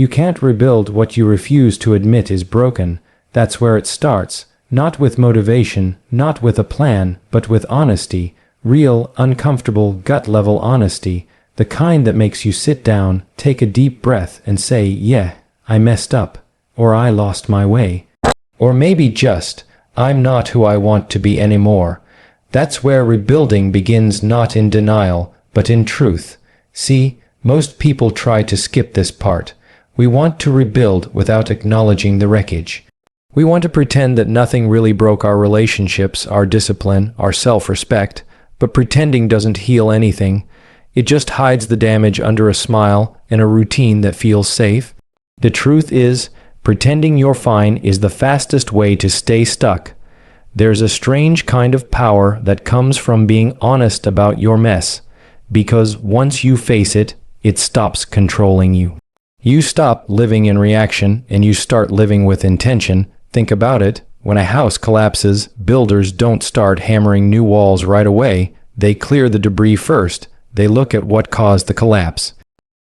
You can't rebuild what you refuse to admit is broken. That's where it starts. Not with motivation, not with a plan, but with honesty. Real, uncomfortable, gut-level honesty. The kind that makes you sit down, take a deep breath, and say, yeah, I messed up. Or I lost my way. Or maybe just, I'm not who I want to be anymore. That's where rebuilding begins, not in denial, but in truth. See, most people try to skip this part. We want to rebuild without acknowledging the wreckage. We want to pretend that nothing really broke our relationships, our discipline, our self-respect, but pretending doesn't heal anything. It just hides the damage under a smile and a routine that feels safe. The truth is, pretending you're fine is the fastest way to stay stuck. There's a strange kind of power that comes from being honest about your mess, because once you face it, it stops controlling you. You stop living in reaction and you start living with intention. Think about it. When a house collapses, builders don't start hammering new walls right away. They clear the debris first. They look at what caused the collapse.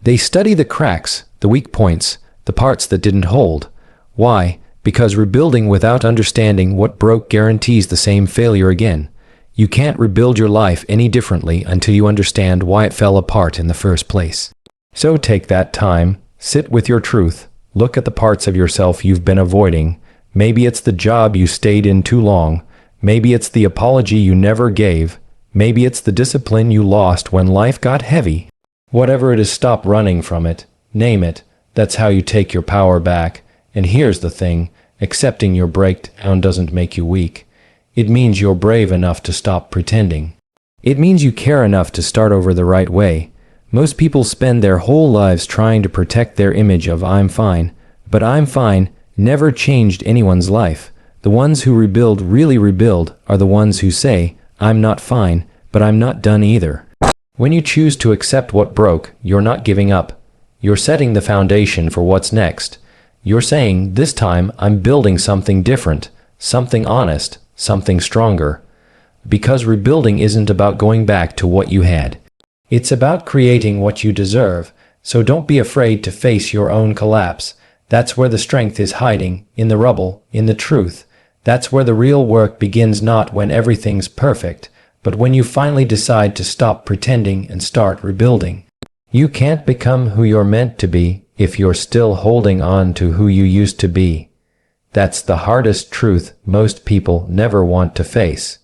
They study the cracks, the weak points, the parts that didn't hold. Why? Because rebuilding without understanding what broke guarantees the same failure again. You can't rebuild your life any differently until you understand why it fell apart in the first place. So take that time, sit with your truth, look at the parts of yourself you've been avoiding. Maybe it's the job you stayed in too long. Maybe it's the apology you never gave. Maybe it's the discipline you lost when life got heavy. Whatever it is, stop running from it. Name it. That's how you take your power back. And here's the thing, accepting your breakdown doesn't make you weak. It means you're brave enough to stop pretending. It means you care enough to start over the right way. Most people spend their whole lives trying to protect their image of I'm fine, but I'm fine never changed anyone's life. The ones who rebuild really rebuild are the ones who say, I'm not fine, but I'm not done either. When you choose to accept what broke, you're not giving up. You're setting the foundation for what's next. You're saying, this time I'm building something different, something honest, something stronger. Because rebuilding isn't about going back to what you had. It's about creating what you deserve, so don't be afraid to face your own collapse. That's where the strength is hiding, in the rubble, in the truth. That's where the real work begins, not when everything's perfect, but when you finally decide to stop pretending and start rebuilding. You can't become who you're meant to be if you're still holding on to who you used to be. That's the hardest truth most people never want to face.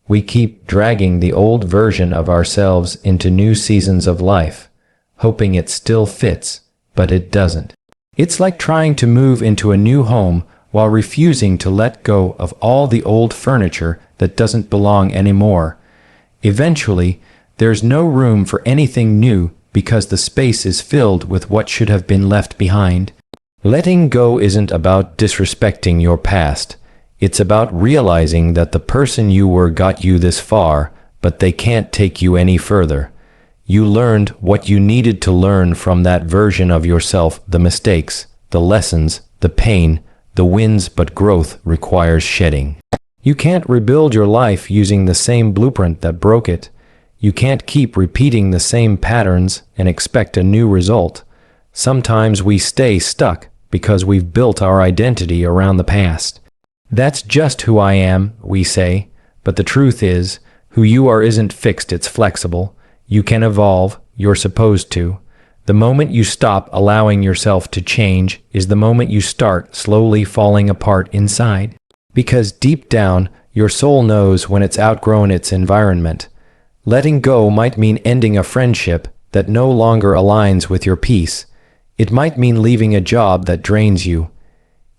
We keep dragging the old version of ourselves into new seasons of life, hoping it still fits, but it doesn't. It's like trying to move into a new home while refusing to let go of all the old furniture that doesn't belong anymore. Eventually, there's no room for anything new because the space is filled with what should have been left behind. Letting go isn't about disrespecting your past. It's about realizing that the person you were got you this far, but they can't take you any further. You learned what you needed to learn from that version of yourself, the mistakes, the lessons, the pain, the wins, but growth requires shedding. You can't rebuild your life using the same blueprint that broke it. You can't keep repeating the same patterns and expect a new result. Sometimes we stay stuck because we've built our identity around the past. That's just who I am, we say, but the truth is, who you are isn't fixed, it's flexible. You can evolve, you're supposed to. The moment you stop allowing yourself to change is the moment you start slowly falling apart inside. Because deep down, your soul knows when it's outgrown its environment. Letting go might mean ending a friendship that no longer aligns with your peace. It might mean leaving a job that drains you.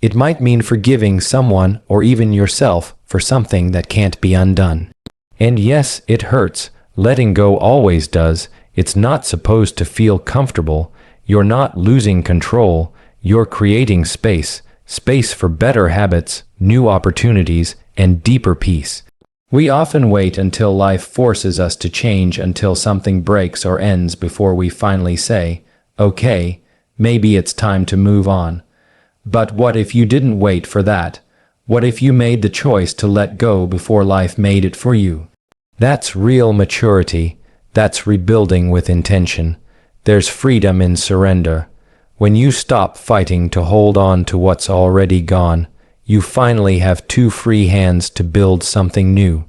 It might mean forgiving someone or even yourself for something that can't be undone. And yes, it hurts. Letting go always does. It's not supposed to feel comfortable. You're not losing control. You're creating space. Space for better habits, new opportunities, and deeper peace. We often wait until life forces us to change, until something breaks or ends before we finally say, okay, maybe it's time to move on. But what if you didn't wait for that? What if you made the choice to let go before life made it for you? That's real maturity. That's rebuilding with intention. There's freedom in surrender. When you stop fighting to hold on to what's already gone, you finally have two free hands to build something new.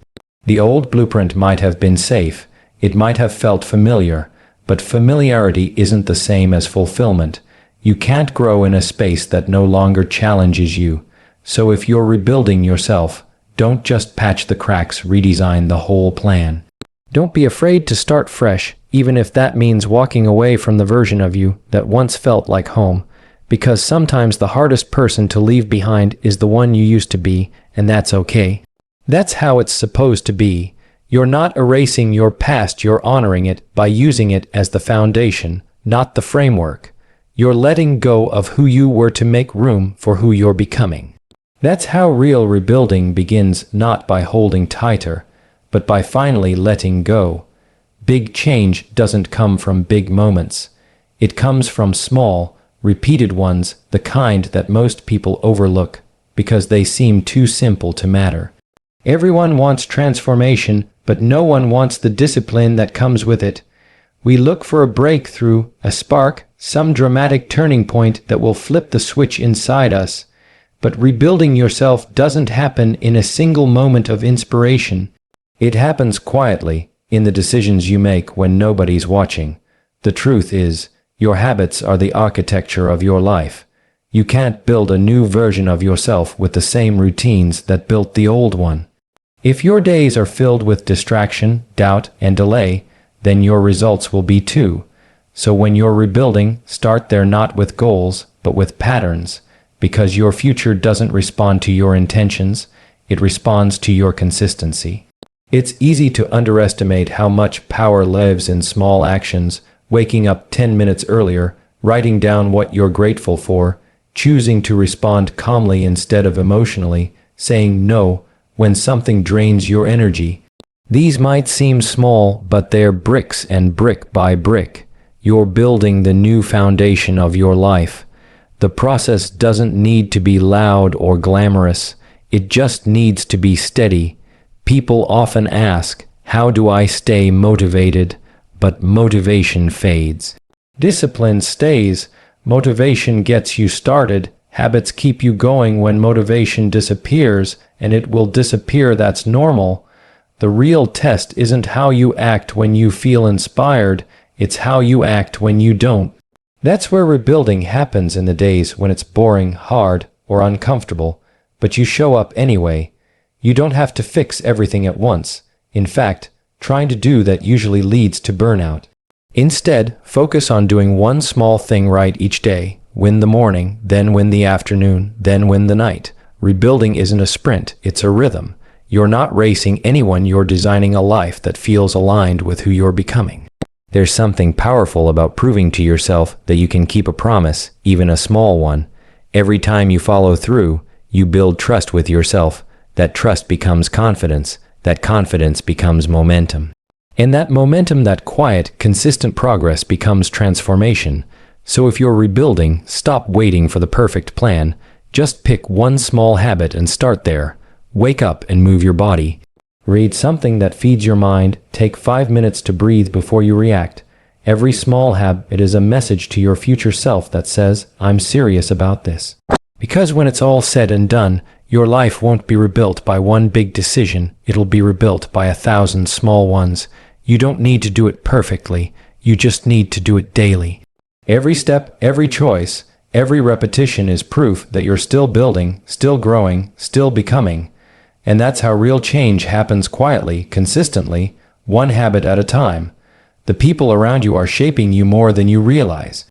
The old blueprint might have been safe, it might have felt familiar, but familiarity isn't the same as fulfillment. You can't grow in a space that no longer challenges you. So if you're rebuilding yourself, don't just patch the cracks, redesign the whole plan. Don't be afraid to start fresh, even if that means walking away from the version of you that once felt like home. Because sometimes the hardest person to leave behind is the one you used to be, and that's okay. That's how it's supposed to be. You're not erasing your past, you're honoring it by using it as the foundation, not the framework. You're letting go of who you were to make room for who you're becoming. That's how real rebuilding begins, not by holding tighter, but by finally letting go. Big change doesn't come from big moments. It comes from small, repeated ones, the kind that most people overlook because they seem too simple to matter. Everyone wants transformation, but no one wants the discipline that comes with it. We look for a breakthrough, a spark, some dramatic turning point that will flip the switch inside us. But rebuilding yourself doesn't happen in a single moment of inspiration. It happens quietly, in the decisions you make when nobody's watching. The truth is, your habits are the architecture of your life. You can't build a new version of yourself with the same routines that built the old one. If your days are filled with distraction, doubt, and delay, then your results will be too. So when you're rebuilding, start there not with goals, but with patterns, because your future doesn't respond to your intentions, it responds to your consistency. It's easy to underestimate how much power lives in small actions, waking up 10 minutes earlier, writing down what you're grateful for, choosing to respond calmly instead of emotionally, saying no when something drains your energy. These might seem small, but they're bricks, and brick by brick, you're building the new foundation of your life. The process doesn't need to be loud or glamorous, it just needs to be steady. People often ask, how do I stay motivated? But motivation fades. Discipline stays. Motivation gets you started. Habits keep you going. When motivation disappears, and it will disappear, that's normal. The real test isn't how you act when you feel inspired, it's how you act when you don't. That's where rebuilding happens, in the days when it's boring, hard, or uncomfortable, but you show up anyway. You don't have to fix everything at once. In fact, trying to do that usually leads to burnout. Instead, focus on doing one small thing right each day. Win the morning, then win the afternoon, then win the night. Rebuilding isn't a sprint, it's a rhythm. You're not racing anyone, you're designing a life that feels aligned with who you're becoming. There's something powerful about proving to yourself that you can keep a promise, even a small one. Every time you follow through, you build trust with yourself. That trust becomes confidence. That confidence becomes momentum. And that momentum, that quiet, consistent progress becomes transformation. So if you're rebuilding, stop waiting for the perfect plan. Just pick one small habit and start there. Wake up and move your body. Read something that feeds your mind. Take 5 minutes to breathe before you react. Every small habit is a message to your future self that says, I'm serious about this. Because when it's all said and done, your life won't be rebuilt by one big decision, it'll be rebuilt by 1,000 small ones. You don't need to do it perfectly, you just need to do it daily. Every step, every choice, every repetition is proof that you're still building, still growing, still becoming. And that's how real change happens, quietly, consistently, one habit at a time. The people around you are shaping you more than you realize.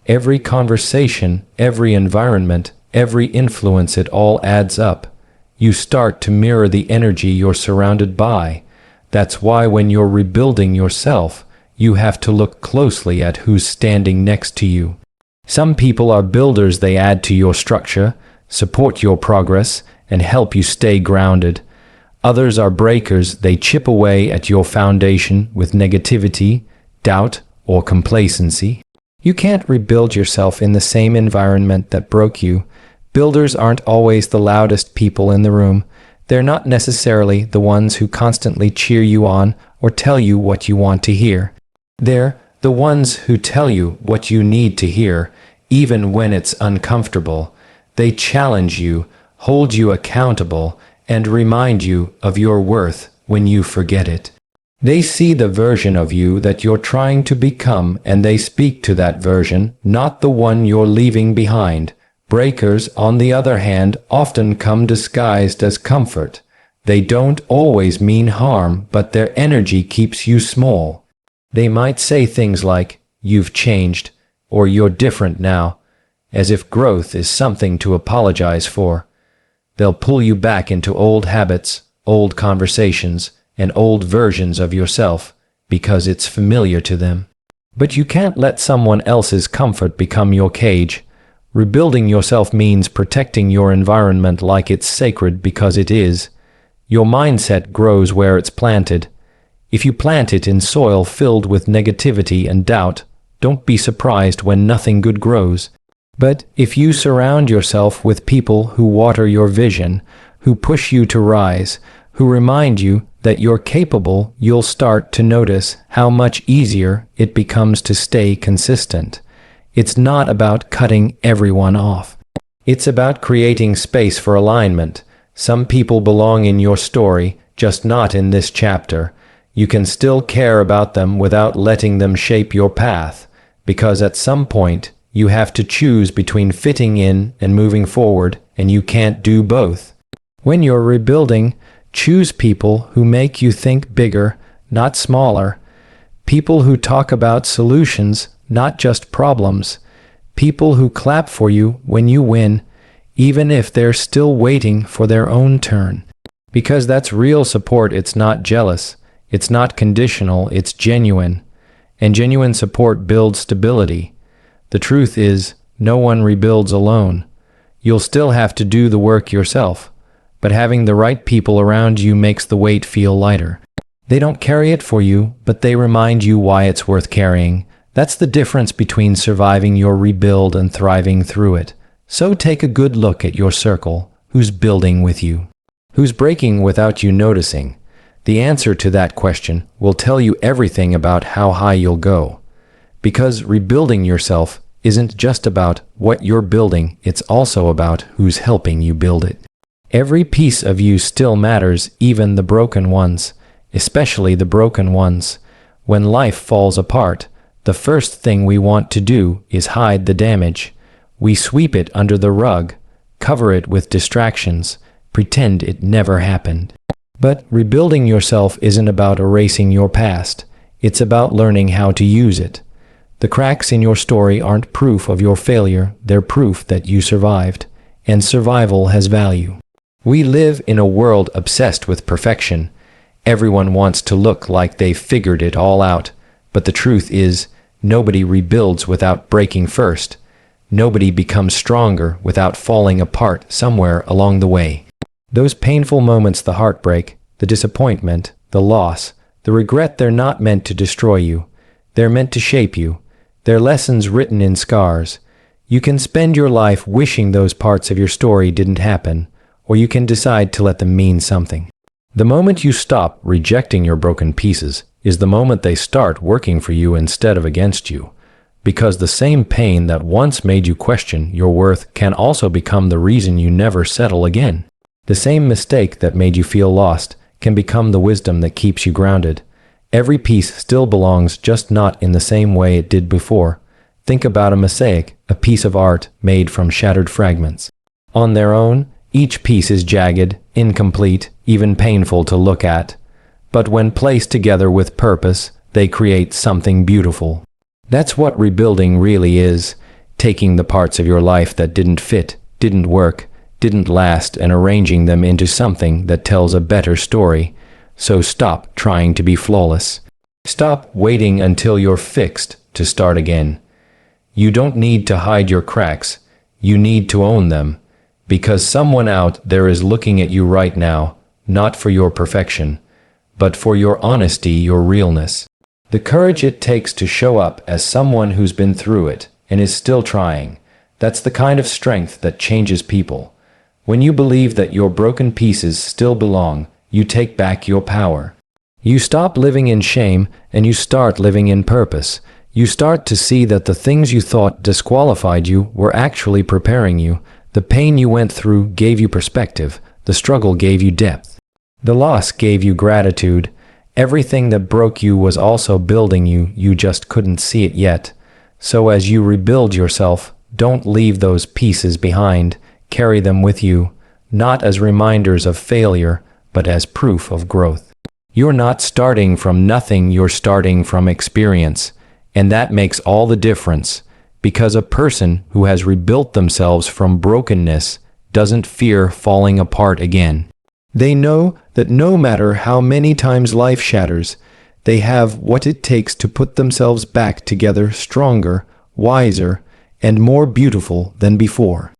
Every conversation, every environment, every influence, it all adds up. You start to mirror the energy you're surrounded by. That's why when you're rebuilding yourself, you have to look closely at who's standing next to you. Some people are builders, they add to your structure, support your progress, and help you stay grounded. Others are breakers, they chip away at your foundation with negativity, doubt, or complacency. You can't rebuild yourself in the same environment that broke you. Builders aren't always the loudest people in the room. They're not necessarily the ones who constantly cheer you on or tell you what you want to hear. They're the ones who tell you what you need to hear. even when it's uncomfortable. They challenge you, hold you accountable, and remind you of your worth when you forget it. They see the version of you that you're trying to become, and they speak to that version, not the one you're leaving behind. Breakers, on the other hand, often come disguised as comfort. They don't always mean harm, but their energy keeps you small. They might say things like, "You've changed," or "You're different now," as if growth is something to apologize for. They'll pull you back into old habits, old conversations, and old versions of yourself, because it's familiar to them. But you can't let someone else's comfort become your cage. Rebuilding yourself means protecting your environment like it's sacred, because it is. Your mindset grows where it's planted. If you plant it in soil filled with negativity and doubt, don't be surprised when nothing good grows. But if you surround yourself with people who water your vision, who push you to rise, who remind you that you're capable, you'll start to notice how much easier it becomes to stay consistent. It's not about cutting everyone off. It's about creating space for alignment. Some people belong in your story, just not in this chapter. You can still care about them without letting them shape your path, because at some point, you have to choose between fitting in and moving forward, and you can't do both. When you're rebuilding, choose people who make you think bigger, not smaller. People who talk about solutions, not just problems. People who clap for you when you win, even if they're still waiting for their own turn. Because that's real support. It's not jealous. It's not conditional. It's genuine. And genuine support builds stability. The truth is, no one rebuilds alone. You'll still have to do the work yourself, but having the right people around you makes the weight feel lighter. They don't carry it for you, but they remind you why it's worth carrying. That's the difference between surviving your rebuild and thriving through it. So take a good look at your circle. Who's building with you? Who's breaking without you noticing? The answer to that question will tell you everything about how high you'll go. Because rebuilding yourself isn't just about what you're building, it's also about who's helping you build it. Every piece of you still matters, even the broken ones, especially the broken ones. When life falls apart, the first thing we want to do is hide the damage. We sweep it under the rug, cover it with distractions, pretend it never happened. But rebuilding yourself isn't about erasing your past. It's about learning how to use it. The cracks in your story aren't proof of your failure, they're proof that you survived, and survival has value. We live in a world obsessed with perfection. Everyone wants to look like they've figured it all out, but the truth is, nobody rebuilds without breaking first. Nobody becomes stronger without falling apart somewhere along the way. Those painful moments, the heartbreak, the disappointment, the loss, the regret, they're not meant to destroy you. They're meant to shape you. They're lessons written in scars. You can spend your life wishing those parts of your story didn't happen, or you can decide to let them mean something. The moment you stop rejecting your broken pieces is the moment they start working for you instead of against you. Because the same pain that once made you question your worth can also become the reason you never settle again. The same mistake that made you feel lost can become the wisdom that keeps you grounded. Every piece still belongs, just not in the same way it did before. Think about a mosaic, a piece of art made from shattered fragments. On their own, each piece is jagged, incomplete, even painful to look at. But when placed together with purpose, they create something beautiful. That's what rebuilding really is, taking the parts of your life that didn't fit, didn't work, didn't last, and arranging them into something that tells a better story. So stop trying to be flawless. Stop waiting until you're fixed to start again. You don't need to hide your cracks. You need to own them. Because someone out there is looking at you right now, not for your perfection, but for your honesty, your realness. The courage it takes to show up as someone who's been through it and is still trying. That's the kind of strength that changes people. When you believe that your broken pieces still belong, you take back your power. You stop living in shame and you start living in purpose. You start to see that the things you thought disqualified you were actually preparing you. The pain you went through gave you perspective. The struggle gave you depth. The loss gave you gratitude. Everything that broke you was also building you. You just couldn't see it yet. So as you rebuild yourself, don't leave those pieces behind. Carry them with you, not as reminders of failure, but as proof of growth. You're not starting from nothing, you're starting from experience. And that makes all the difference, because a person who has rebuilt themselves from brokenness doesn't fear falling apart again. They know that no matter how many times life shatters, they have what it takes to put themselves back together stronger, wiser, and more beautiful than before.